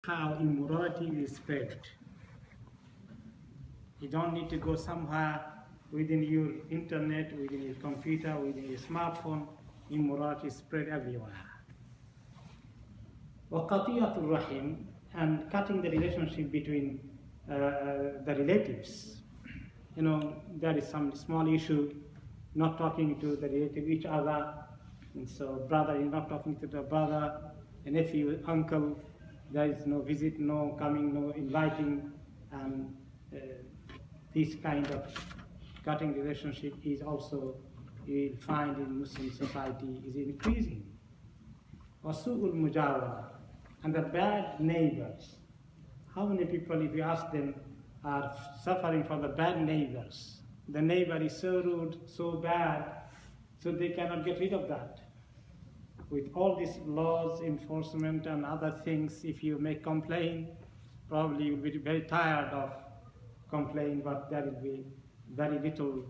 how immorality is spread. You don't need to go somewhere within your internet, within your computer, within your smartphone. Immorality is spread everywhere. وَقَطِيَةُ الرَّحِمِ, and cutting the relationship between the relatives. You know, there is some small issue, not talking to the relative each other, and so brother is not talking to the brother, a nephew, uncle, there is no visit, no coming, no inviting, and this kind of cutting relationship is also, you will find in Muslim society, is increasing. وَسُوءُ الْمُجَاوَرَةِ, and the bad neighbors. How many people, if you ask them, are suffering from the bad neighbors? The neighbor is so rude, so bad, so they cannot get rid of that. With all these laws, enforcement, and other things, if you make complaint, probably you'll be very tired of complaint, but there will be very little,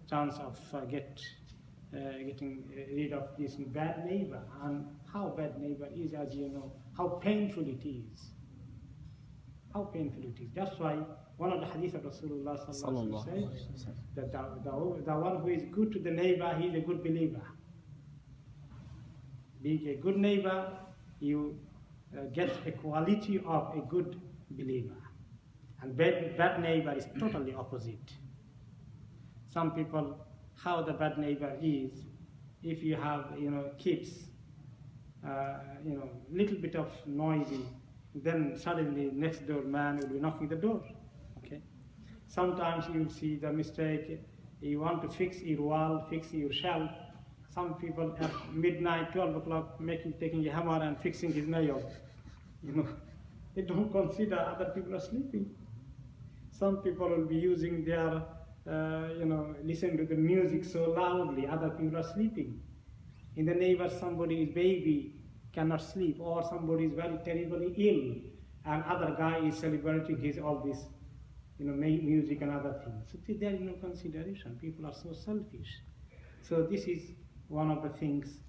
chance of getting rid of this bad neighbor. And how bad neighbor is, as you know, how painful it is. How painful it is. That's why one of the hadith of Rasulullah sallallahu alaihi wasallam says that the one who is good to the neighbor, he is a good believer. Being a good neighbor, you get a quality of a good believer. And bad neighbor is totally opposite. Some people, how the bad neighbor is, if you have, kids, little bit of noisy, then suddenly next door man will be knocking the door. Okay. Sometimes you see the mistake. You want to fix your wall, fix your shelf. Some people at midnight, 12 o'clock, taking a hammer and fixing his nail. They don't consider other people are sleeping. Some people will be using their, listen to the music so loudly, other people are sleeping. In the neighbor, somebody's baby cannot sleep, or somebody is very terribly ill, and other guy is celebrating his all this, music and other things. So there is no consideration. People are so selfish. So this is one of the things,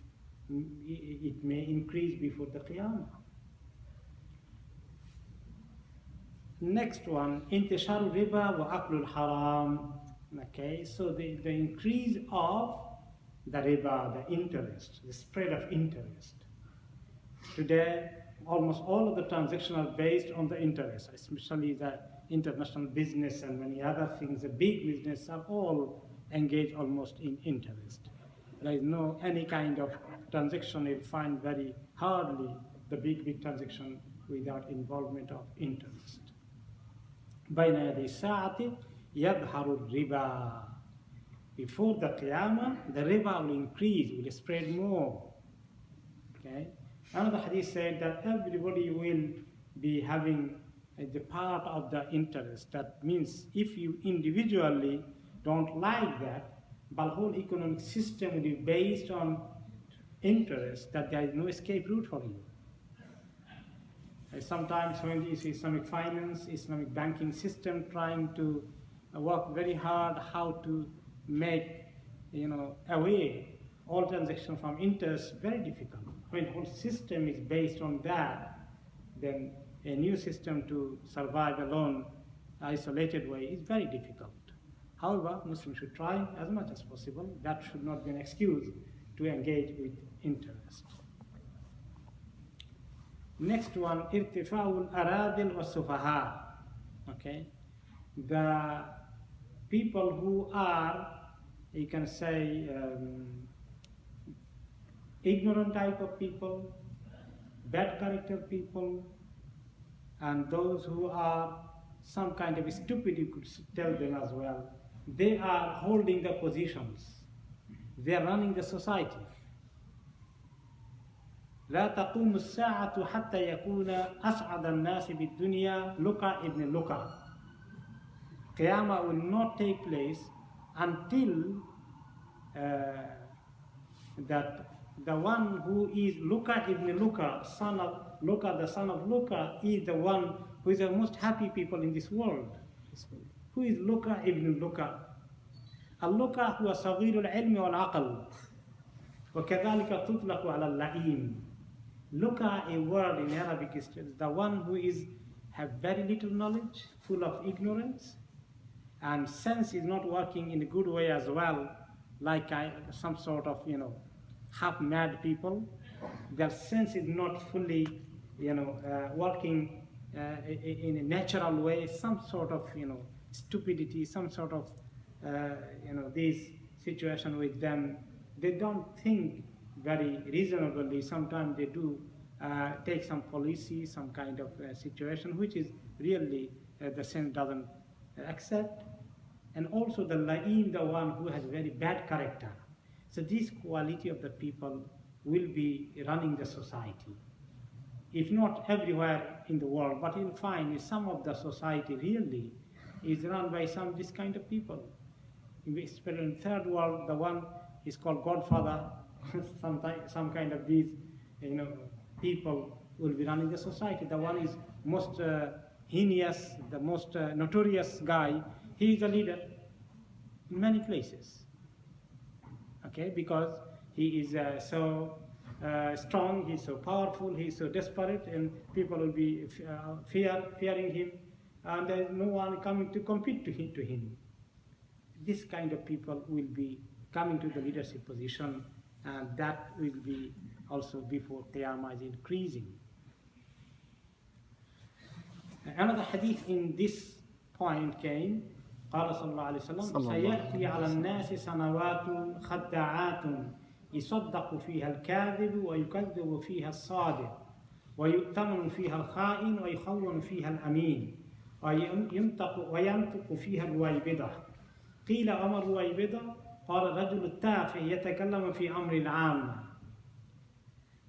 it may increase before the Qiyamah. Next one, intishar riba wa aklul haram. Okay, so the increase of the riba, the interest, the spread of interest. Today, almost all of the transactions are based on the interest, especially the international business and many other things. The big business are all engaged almost in interest. There is no any kind of transaction you'll find very hardly the big transaction without involvement of interest. بين يدي الساعة يظهر الربا. Before the Qiyamah, the riba will increase, will spread more. Okay. Another hadith said that everybody will be having the part of the interest. That means if you individually don't like that, but whole economic system will be based on interest, that there is no escape route for you. Sometimes when you see Islamic finance, Islamic banking system trying to work very hard how to make, away all transactions from interest, very difficult. When the whole system is based on that, then a new system to survive alone, isolated way, is very difficult. However, Muslims should try as much as possible. That should not be an excuse to engage with interest. Next one, irtifa'ul aradil wa sufaha. Okay, the people who are, you can say, ignorant type of people, bad character people, and those who are some kind of stupid, you could tell them as well. They are holding the positions. They are running the society. لا تقوم الساعة حتى يكون أسعد الناس بالدنيا لقى ابن لقى. Qiyamah will not take place until that the one who is Luka ibn Luka, son of Luka, the son of Luka, is the one who is the most happy people in this world. Who is Luka ibn Luka? اللقى هو صغير العلم والعقل وكذلك تطلق على اللئيم. Look at a word in Arabic is the one who is have very little knowledge, full of ignorance, and sense is not working in a good way as well, like some sort of half-mad people. Their sense is not fully working in a natural way. Some sort of stupidity, some sort of this situation with them. They don't think very reasonably. Sometimes they do take some policy, some kind of situation which is really the sense doesn't accept. And also the la'im, the one who has very bad character. So this quality of the people will be running the society. If not everywhere in the world, but you'll find some of the society really is run by this kind of people. Especially in third world, the one is called Godfather. some kind of these people will be running the society. The one is most heinous, the most notorious guy. He is a leader in many places. Okay, because he is so strong, he's so powerful, he's so desperate, and people will be fearing him, and there is no one coming to compete to him. This kind of people will be coming to the leadership position, and that will be also before Qiyamah is increasing. Another hadith in this point came, قال صلى الله عليه وسلم سيأتي على الناس سنوات خداعات يصدق فيها الكاذب ويكذب فيها الصادق ويؤتمن فيها الخائن ويخون فيها الأمين وينطق فيها الرويبضة. قيل وما الرويبضة؟ قال الرجل التافه يتكلم في أمر العامة.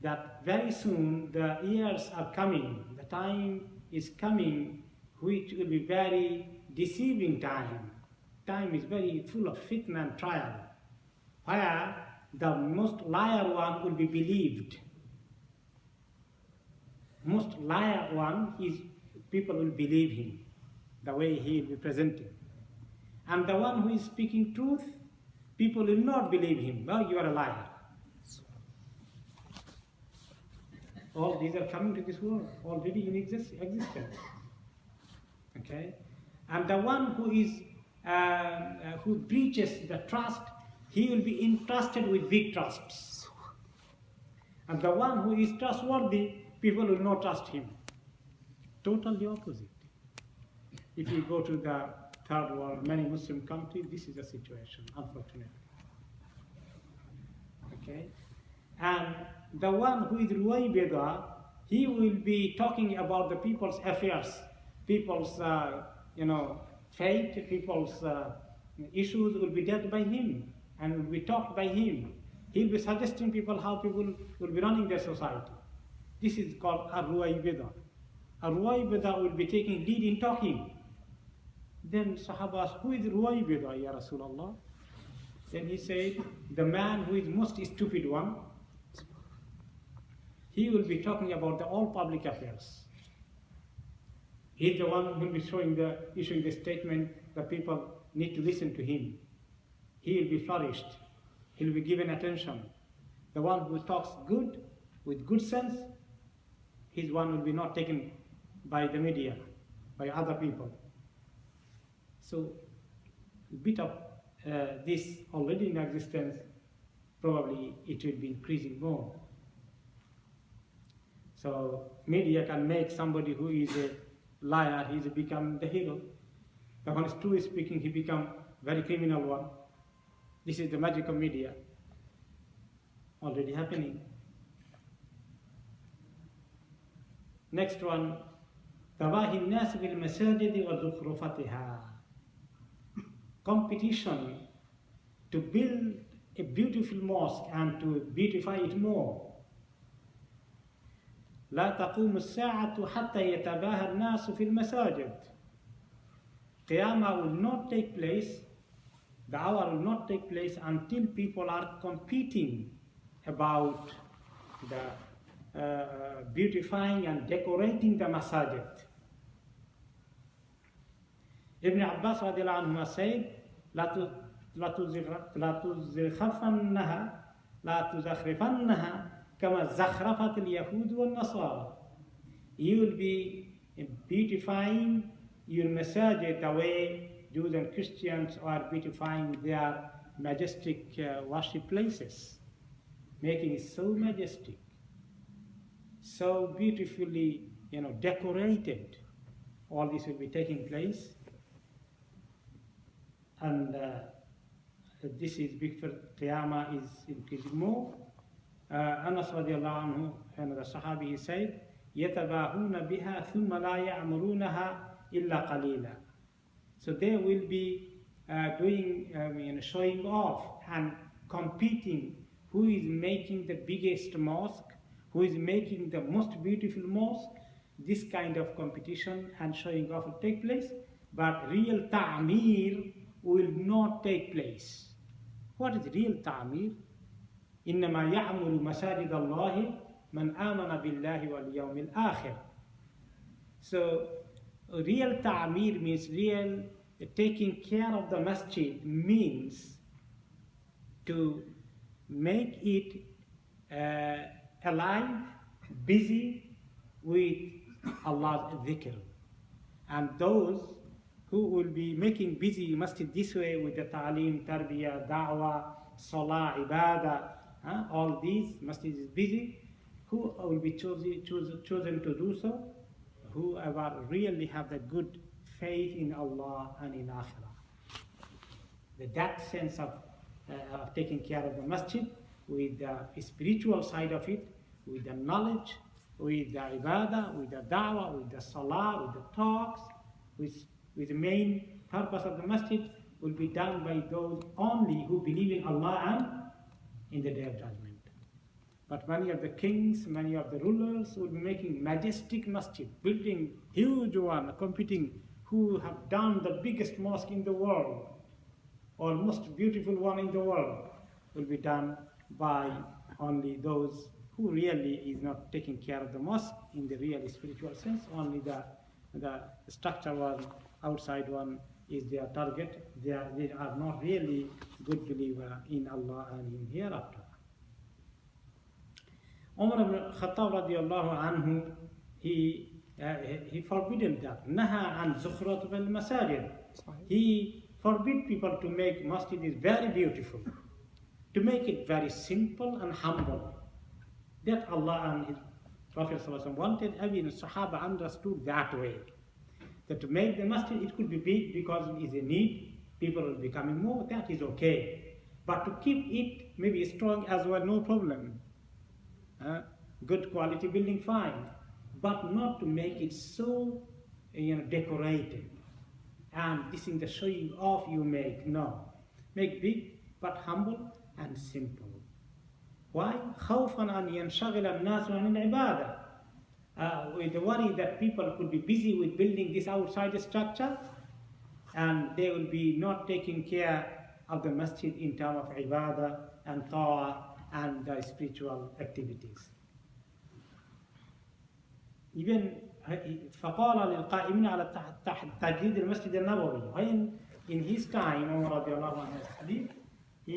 That very soon the years are coming, the time is coming which will be very deceiving time. Time is very full of fitna and trial, where the most liar one will be believed. Most liar one is people will believe him, the way he will be presented. And the one who is speaking truth, people will not believe him. Well, you are a liar. All these are coming to this world, already in existence. Okay? And the one who is who breaches the trust, he will be entrusted with big trusts. And the one who is trustworthy, people will not trust him. Totally opposite. If you go to the third world, many Muslim countries, this is the situation, unfortunately. Okay? And the one who is Ruwaybida, he will be talking about the people's affairs, people's fate, people's issues will be dealt by him and will be talked by him. He'll be suggesting people how people will be running their society. This is called Ar-Ruwaybida. Ar-Ruwaybida will be taking lead in talking. Then Sahaba asked, who is Ruwaybida, Ya Rasulullah? Then he said, the man who is most stupid one, he will be talking about all public affairs. He's the one who will be issuing the statement that people need to listen to him. He will be flourished. He will be given attention. The one who talks good, with good sense, his one will be not taken by the media, by other people. So, a bit of this already in existence, probably it will be increasing more. So, media can make somebody who is a liar, he's become the hero. The one who is true speaking, he become very criminal one. This is the magic of media. Already happening. Next one, تباهي الناس بالمساجد وزخرفتها. Competition to build a beautiful mosque and to beautify it more. لا تقوم الساعة حتى يتباهى الناس في المساجد. Qiyamah will not take place, the hour will not take place until people are competing about the beautifying and decorating the masajid. Ibn Abbas radiallahu anhu said, لا تزخرفنها كما زخرفت اليهود والنصارى. You will be beautifying your masajid the way Jews and Christians are beautifying their majestic worship places, making it so majestic, so beautifully, decorated. All this will be taking place, and this is big for Qiyamah is increasing more. Anas radiallahu anhu, another Sahabi, he said, يَتَبَاهُونَ بِهَا ثُمَّ لَا يَعْمُرُونَهَا إِلَّا قَلِيلًا. So they will be doing, showing off and competing who is making the biggest mosque, who is making the most beautiful mosque. This kind of competition and showing off will take place, but real ta'mir will not take place. What is real ta'mir? إنما يعمر مساجد الله من آمن بالله واليوم الآخر. So real ta'mir means real taking care of the masjid, means to make it alive, busy with Allah's dhikr. And those who will be making busy masjid this way with the ta'aleem, tarbiyah, da'wah, salah, ibadah, all these masjid is busy, who will be chosen to do so? Whoever really have the good faith in Allah and in Akhirah. That sense of taking care of the masjid with the spiritual side of it, with the knowledge, with the ibadah, with the da'wah, with the salah, with the talks, with the main purpose of the masjid will be done by those only who believe in Allah and in the Day of Judgment. But many of the kings, many of the rulers will be making majestic masjid, building huge one, competing who have done the biggest mosque in the world, or most beautiful one in the world, will be done by only those who really is not taking care of the mosque in the real spiritual sense. Only the structure one, outside one is their target. They are not really good believer in Allah and in hereafter. Umar ibn Khattab radiallahu anhu, he forbidden that. Naha an zukhrat al masajid. He forbid people to make masjid is very beautiful, to make it very simple and humble. That Allah and His Prophet wanted, even Sahaba understood that way. That to make the masjid, it could be big because it is a need, people will be coming more, that is okay. But to keep it maybe strong as well, no problem. Good quality building, fine. But not to make it so decorated. And this is the showing off you make. No. Make big but humble and simple. Why? خوفا أن ينشغل الناس عن العبادة. With the worry that people could be busy with building this outside structure, and they will be not taking care of the masjid in terms of ibadah and ta'ah and the spiritual activities. Even فقال للقائمين على تجديد المسجد النبوي. When in his time, Umar radiallahu anhu hadith,